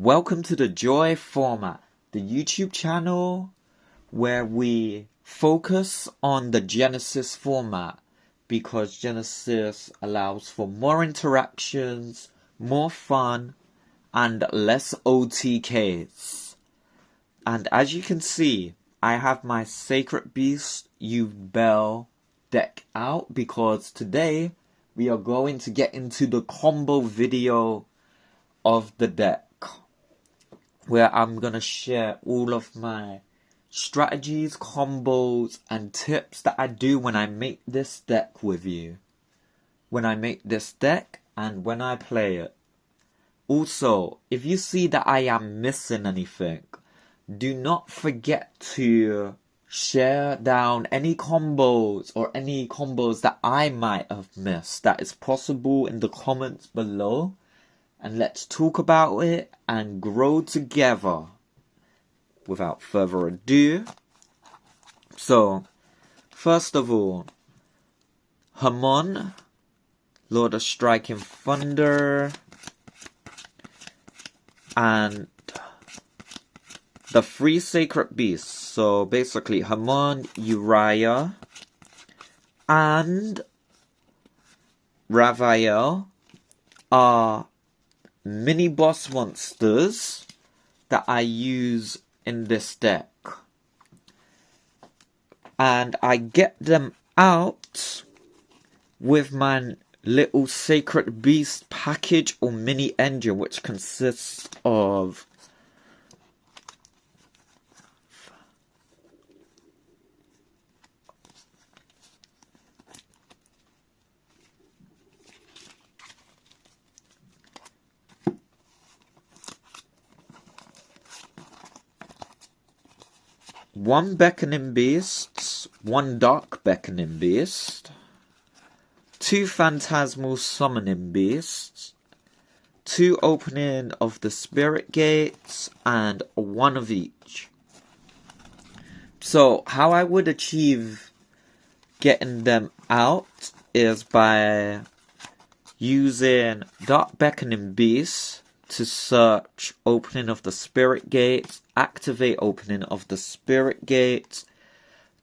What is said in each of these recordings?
Welcome to the Joy Format, the YouTube channel where we focus on the Genesys format because Genesys allows for more interactions, more fun, and less OTKs. And as you can see, I have my Sacred Beast Yubel deck out because today we are going to get into the combo video of the deck, where I'm going to share all of my strategies, combos, and tips that I do when I make this deck with you. When I make this deck and when I play it. Also, if you see that I am missing anything, do not forget to share down any combos or any combos that I might have missed. That is possible in the comments below. And let's talk about it and grow together. Without further ado. So, first of all, Hamon, Lord of Striking Thunder, and the three Sacred Beasts. So basically, Hamon, Uriah, and Raphael are mini boss monsters that I use in this deck, and I get them out with my little Sacred Beast package or mini engine, which consists of one Beckoning Beast, one Dark Beckoning Beast, two Phantasmal Summoning Beasts, two Opening of the Spirit Gates, and one of each. So, how I would achieve getting them out is by using Dark Beckoning Beasts to search Opening of the Spirit Gates, activate Opening of the Spirit Gates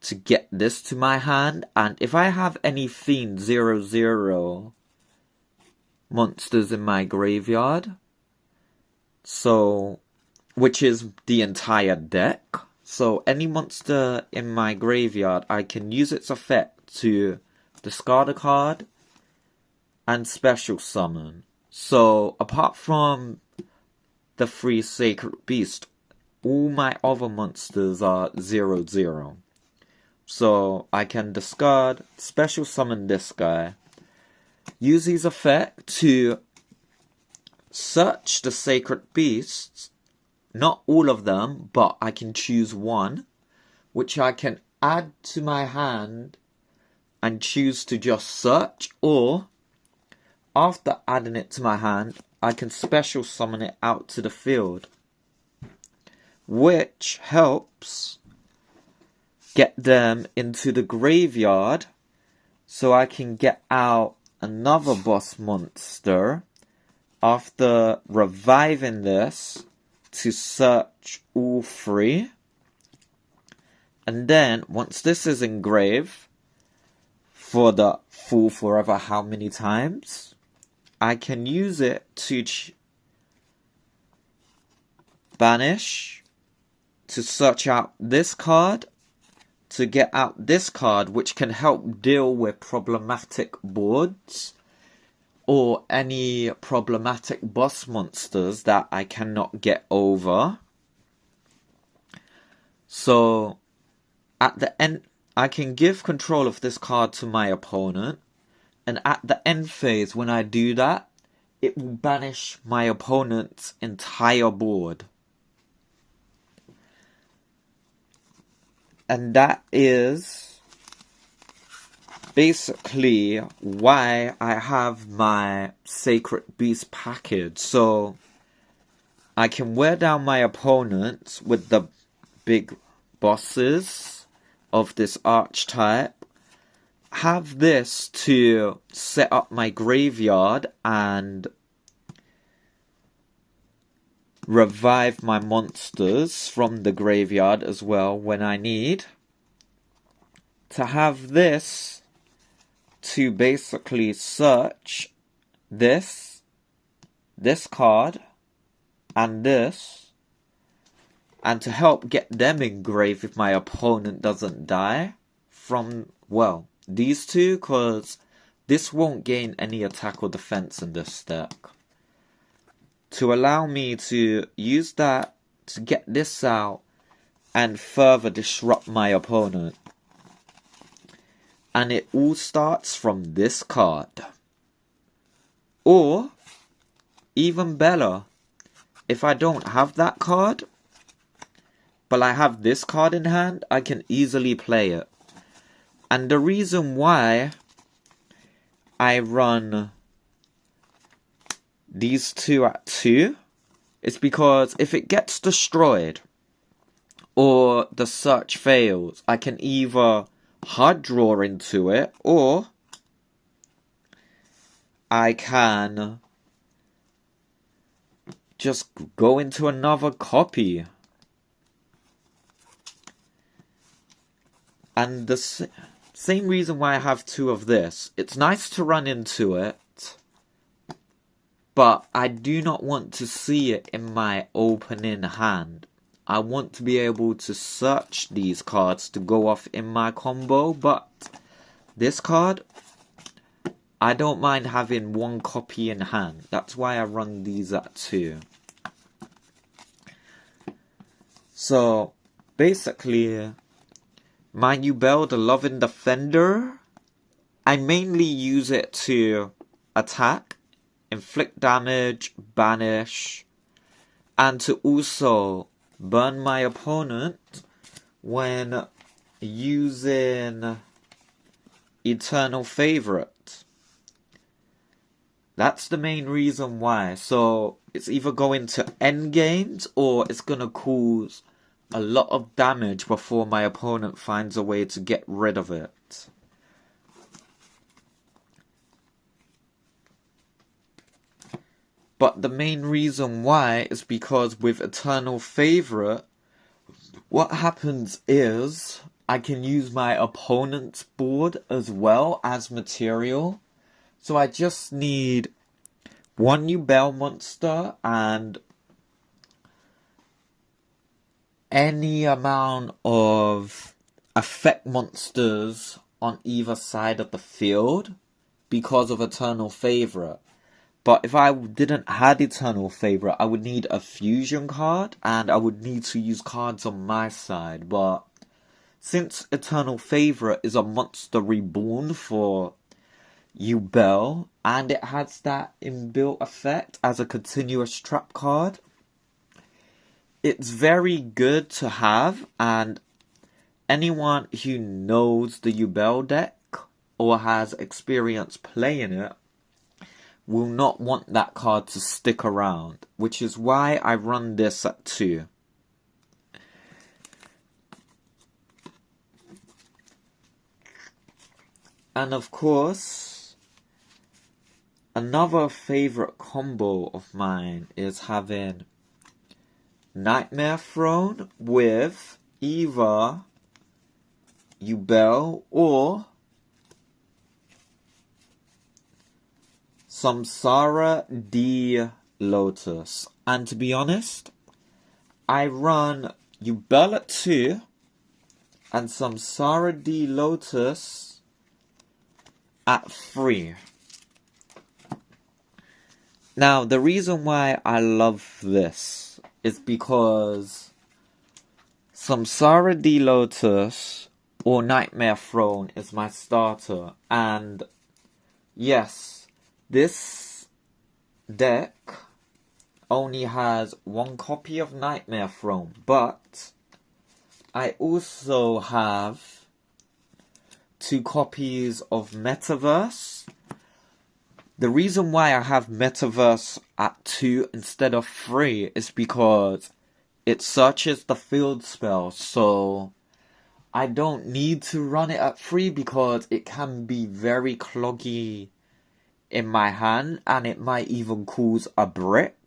to get this to my hand. And if I have any Fiend 0/0 monsters in my graveyard, so which is the entire deck, so any monster in my graveyard, I can use its effect to discard a card and special summon. So, apart from the three Sacred Beasts, all my other monsters are 0/0. So, I can discard, special summon this guy, use his effect to search the Sacred Beasts, not all of them, but I can choose one, which I can add to my hand and choose to just search, or after adding it to my hand, I can special summon it out to the field, which helps get them into the graveyard so I can get out another boss monster after reviving this to search all three. And then, once this is engraved for the full forever how many times, I can use it to banish, to search out this card, to get out this card, which can help deal with problematic boards or any problematic boss monsters that I cannot get over. So, at the end, I can give control of this card to my opponent. And at the end phase, when I do that, it will banish my opponent's entire board. And that is basically why I have my Sacred Beast package. So I can wear down my opponents with the big bosses of this archetype, have this to set up my graveyard and revive my monsters from the graveyard as well when I need. To have this to basically search this card, and this, and to help get them engraved if my opponent doesn't die from, well, these two, because this won't gain any attack or defense in this deck. To allow me to use that to get this out and further disrupt my opponent. And it all starts from this card. Or, even better, if I don't have that card, but I have this card in hand, I can easily play it. And the reason why I run these two at 2 is because if it gets destroyed or the search fails, I can either hard draw into it, or I can just go into another copy. And the same reason why I have 2 of this. It's nice to run into it, but I do not want to see it in my opening hand. I want to be able to search these cards to go off in my combo, but this card, I don't mind having 1 copy in hand. That's why I run these at 2. So, basically, my Yubel, the Loving Defender, I mainly use it to attack, inflict damage, banish, and to also burn my opponent when using Eternal Favorite. That's the main reason why. So it's either going to end games or it's going to cause a lot of damage before my opponent finds a way to get rid of it. But the main reason why is because with Eternal Favorite, what happens is I can use my opponent's board as well as material. So I just need 1 Yubel monster and any amount of effect monsters on either side of the field because of Eternal Favorite. But if I didn't have Eternal Favorite, I would need a fusion card, and I would need to use cards on my side. But since Eternal Favorite is a monster reborn for Yubel, and it has that inbuilt effect as a continuous trap card, it's very good to have, and anyone who knows the Yubel deck or has experience playing it will not want that card to stick around, which is why I run this at 2. And of course, another favorite combo of mine is having Nightmare Throne with either Yubel or Samsara D Lotus. And to be honest, I run Yubel at 2 and Samsara D Lotus at 3. Now, the reason why I love this is because Samsara D Lotus or Nightmare Throne is my starter, and yes, this deck only has 1 copy of Nightmare Throne, but I also have 2 copies of Metaverse. The reason why I have Metaverse at 2 instead of 3 is because it searches the field spell, so I don't need to run it at 3 because it can be very cloggy in my hand, and it might even cause a brick.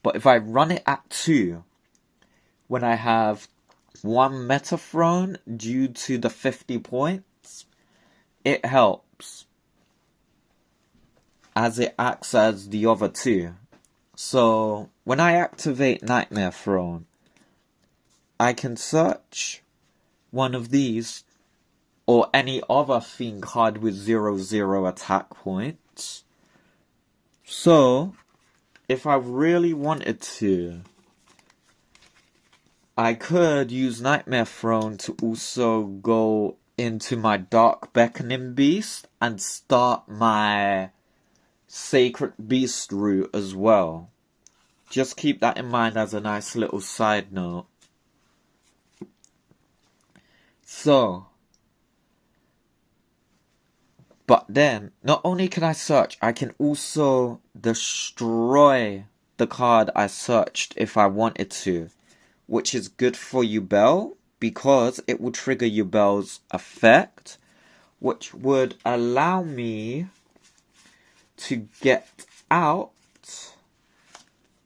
But if I run it at 2, when I have 1 meta thrown due to the 50 points, it helps, as it acts as the other 2. So when I activate Nightmare Throne, I can search one of these or any other theme card with 0/0 attack points. So if I really wanted to, I could use Nightmare Throne to also go into my Dark Beckoning Beast and start my Sacred Beast route as well. Just keep that in mind as a nice little side note. So, but then, not only can I search, I can also destroy the card I searched if I wanted to, which is good for Yubel because it will trigger Yubel's effect, which would allow me to get out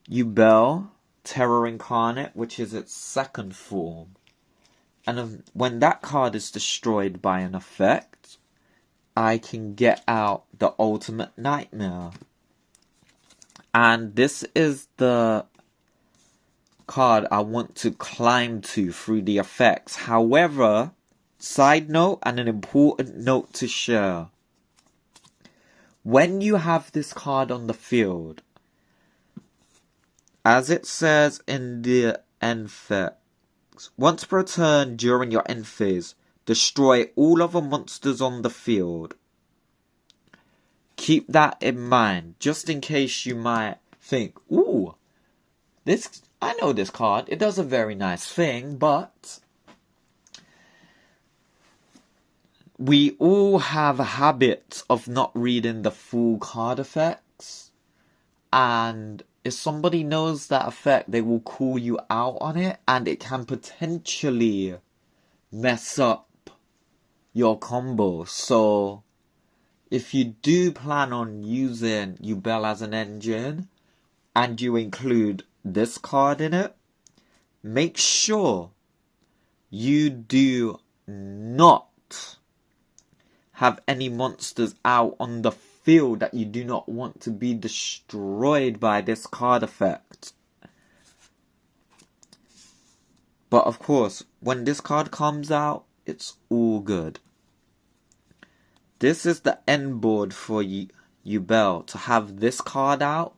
Yubel Terror Incarnate, which is its second form. And when that card is destroyed by an effect, I can get out the Ultimate Nightmare. And this is the card I want to climb to through the effects. However, side note and an important note to share. When you have this card on the field, as it says in the end phase, once per turn during your end phase, destroy all other monsters on the field. Keep that in mind, just in case you might think, ooh, I know this card, it does a very nice thing, but we all have a habit of not reading the full card effects, and if somebody knows that effect, they will call you out on it, and it can potentially mess up your combo. So if you do plan on using Yubel as an engine, and you include this card in it, make sure you do not have any monsters out on the field that you do not want to be destroyed by this card effect. But of course, when this card comes out, it's all good. This is the end board for Yubel, to have this card out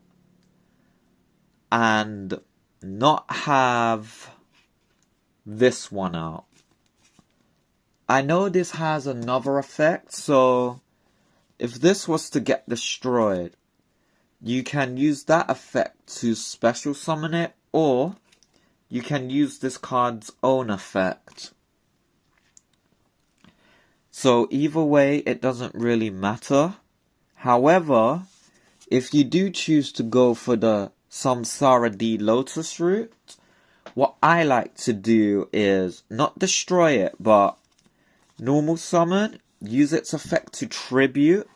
and not have this one out. I know this has another effect, so if this was to get destroyed, you can use that effect to special summon it, or you can use this card's own effect. So either way, it doesn't really matter. However, if you do choose to go for the Samsara D Lotus route, what I like to do is not destroy it, but normal summon, use its effect to tribute,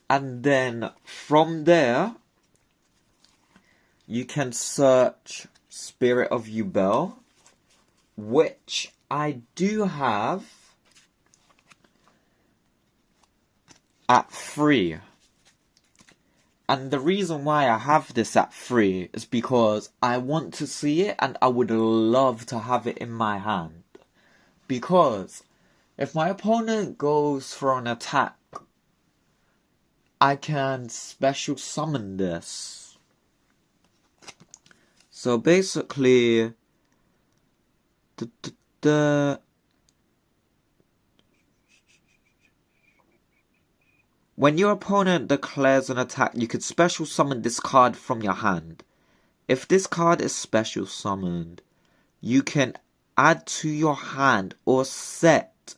and then from there, you can search Spirit of Yubel, which I do have at 3. And the reason why I have this at 3 is because I want to see it and I would love to have it in my hand. Because if my opponent goes for an attack, I can special summon this. So basically, when your opponent declares an attack, you can special summon this card from your hand. If this card is special summoned, you can add to your hand or set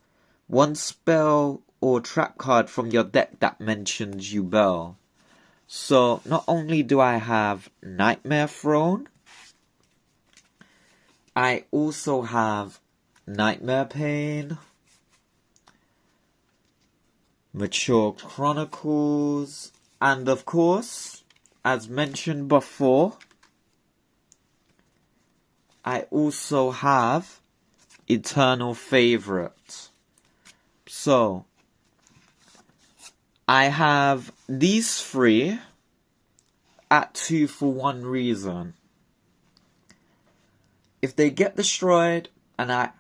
one spell or trap card from your deck that mentions Yubel. So not only do I have Nightmare Throne, I also have Nightmare Pain, Mature Chronicles, and of course, as mentioned before, I also have Eternal Favorite. So, I have these three at 2 for one reason. If they get destroyed, and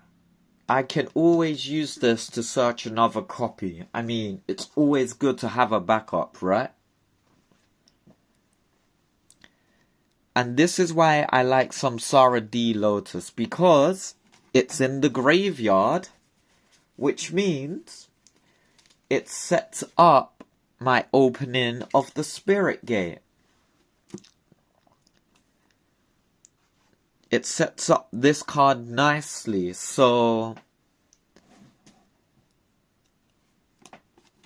I can always use this to search another copy. I mean, it's always good to have a backup, right? And this is why I like Samsara D Lotus, because it's in the graveyard, which means it sets up my opening of the Spirit Gate. It sets up this card nicely, so...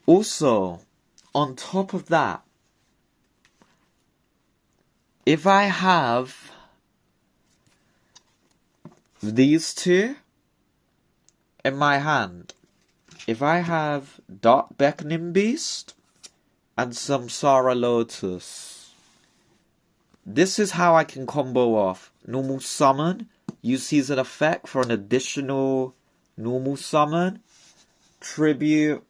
Also, on top of that, if I have these two in my hand, if I have Dark Beckoning Beast and Samsara Lotus, this is how I can combo off. Normal summon, use Season Effect for an additional normal summon, tribute,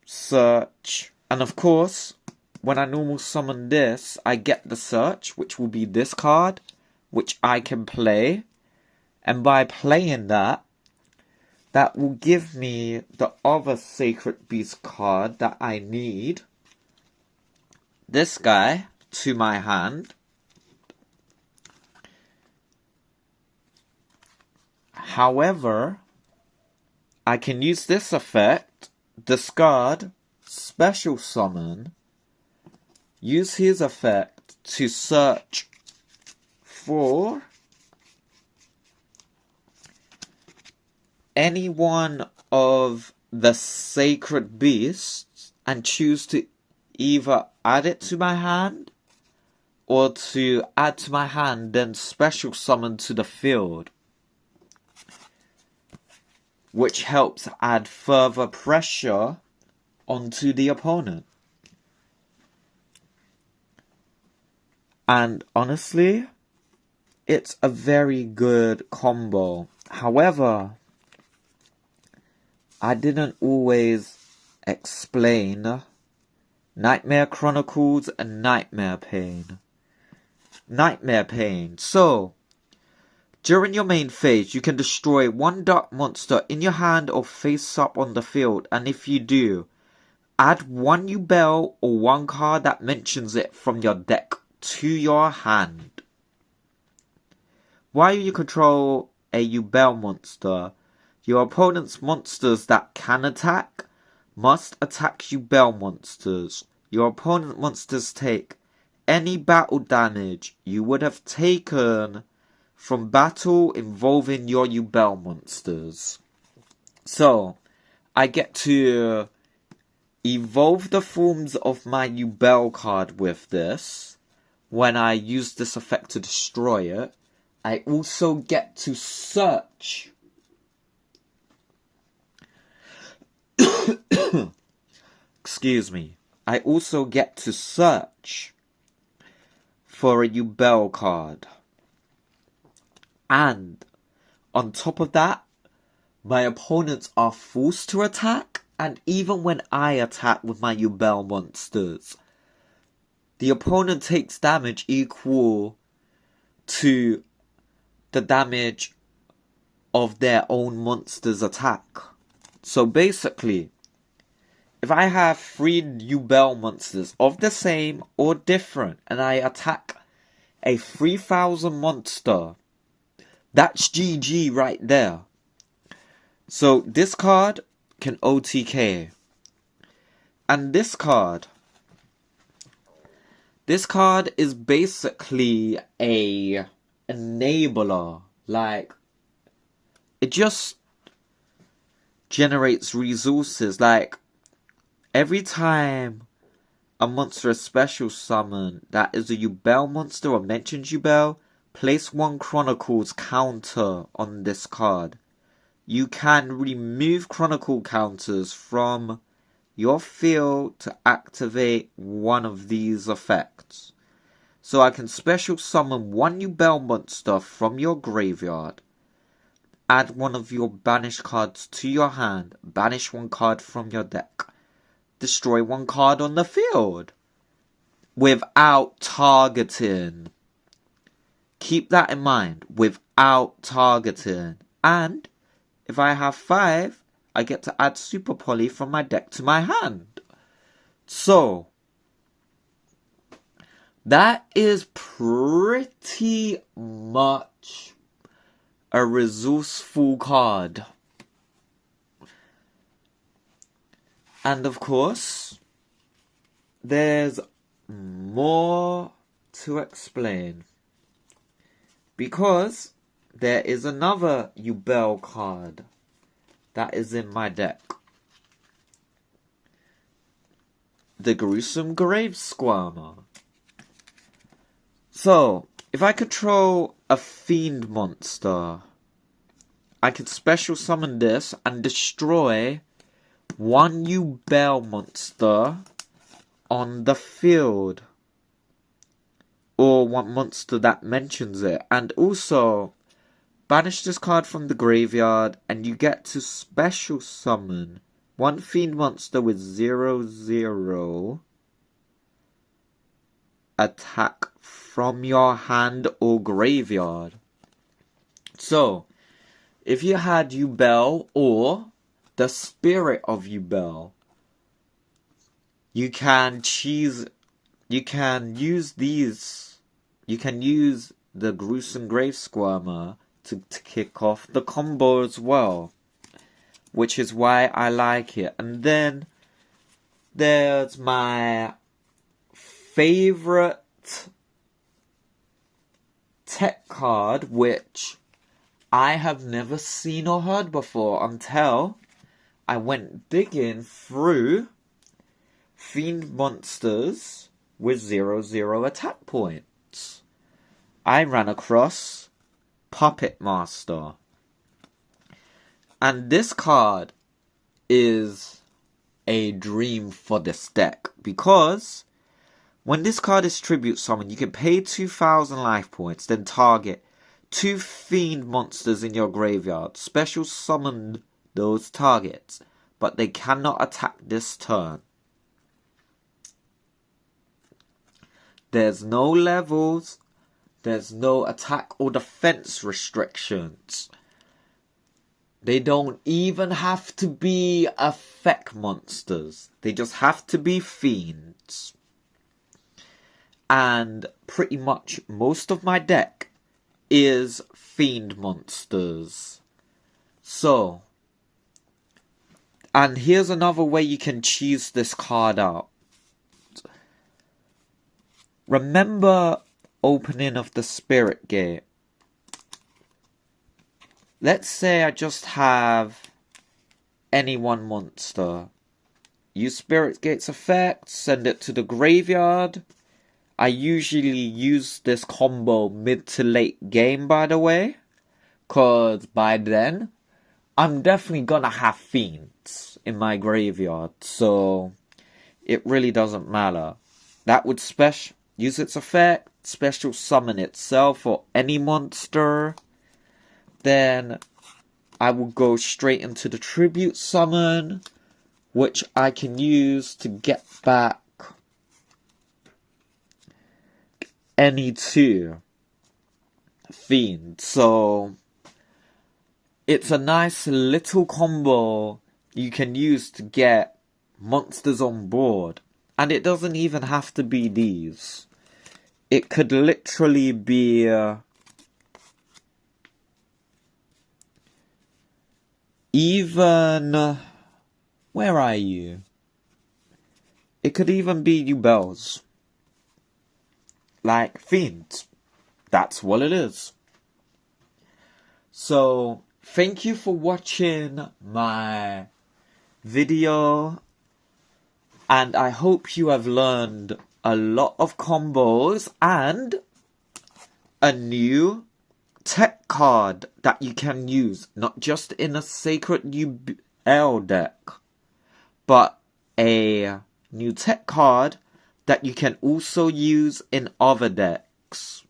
search, and of course, when I normal summon this, I get the search, which will be this card, which I can play, and by playing that, that will give me the other Sacred Beast card that I need, this guy, to my hand. However, I can use this effect, discard, special summon, use his effect to search for any one of the Sacred Beasts and choose to either add it to my hand or to add to my hand, then special summon to the field, which helps add further pressure onto the opponent. And honestly, it's a very good combo. However, I didn't always explain Nightmare Chronicles and Nightmare Pain. Nightmare Pain. So, during your main phase, you can destroy one dark monster in your hand or face up on the field, and if you do, add one Yubel or one card that mentions it from your deck to your hand. While you control a Yubel monster, your opponent's monsters that can attack must attack Yubel monsters. Your opponent monsters take any battle damage you would have taken from battle involving your Yubel monsters. So, I get to evolve the forms of my Yubel card with this. When I use this effect to destroy it, I also get to search excuse me. I also get to search for a Yubel card. And on top of that, my opponents are forced to attack, and even when I attack with my Yubel monsters, the opponent takes damage equal to the damage of their own monster's attack. So basically, if I have 3 Yubel monsters of the same or different, and I attack a 3000 monster, that's GG right there. So this card can OTK. And this card is basically a enabler. Like, it just generates resources. Like, every time a monster is special summoned that is a Yubel monster or mentions Yubel, place 1 Chronicles counter on this card. You can remove Chronicle counters from your field to activate one of these effects. So I can special summon one Yubel monster from your graveyard. Add one of your banished cards to your hand. Banish one card from your deck. Destroy one card on the field. Without targeting. Keep that in mind. Without targeting. And if I have 5, I get to add Super Poly from my deck to my hand. So, that is pretty much a resourceful card. And of course, there's more to explain. Because there is another Yubel card that is in my deck. The Gruesome Grave Squirmer. So, if I control a fiend monster, I can special summon this and destroy one Yubel monster on the field. Or one monster that mentions it. And also, banish this card from the graveyard and you get to special summon one fiend monster with 0/0 attack from your hand or graveyard. So, if you had Yubel or the Spirit of Yubel, you can use the Gruesome Grave Squirmer to kick off the combo as well, which is why I like it. And then there's my favorite tech card, which I have never seen or heard before until I went digging through fiend monsters with 0/0 attack points. I ran across Puppet Master. And this card is a dream for this deck, because when this card is tribute summoned, you can pay 2,000 life points, then target 2 fiend monsters in your graveyard. Special summon those targets, but they cannot attack this turn. There's no levels, there's no attack or defense restrictions. They don't even have to be effect monsters. They just have to be fiends. And pretty much most of my deck is fiend monsters. So, and here's another way you can choose this card out. Remember opening of the Spirit Gate. Let's say I just have any one monster. Use Spirit Gate's effect, send it to the graveyard. I usually use this combo mid to late game, by the way, cause by then I'm definitely gonna have fiends in my graveyard, so it really doesn't matter. That would use its effect, special summon itself or any monster. Then I will go straight into the tribute summon, which I can use to get back any 2 fiends. So it's a nice little combo you can use to get monsters on board. And it doesn't even have to be these. It could literally be even... where are you? It could even be Yubels. Like fiends. That's what it is. So, thank you for watching my video. And I hope you have learned a lot of combos and a new tech card that you can use, not just in a Sacred Yubel deck, but a new tech card that you can also use in other decks.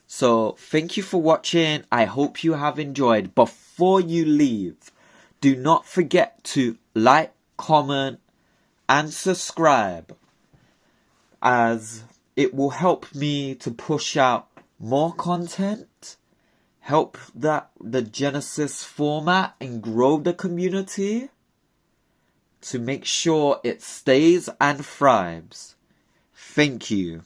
So thank you for watching. I hope you have enjoyed. Before you leave, do not forget to like, comment, and subscribe, as it will help me to push out more content, help the Genesys format and grow the community to make sure it stays and thrives. Thank you.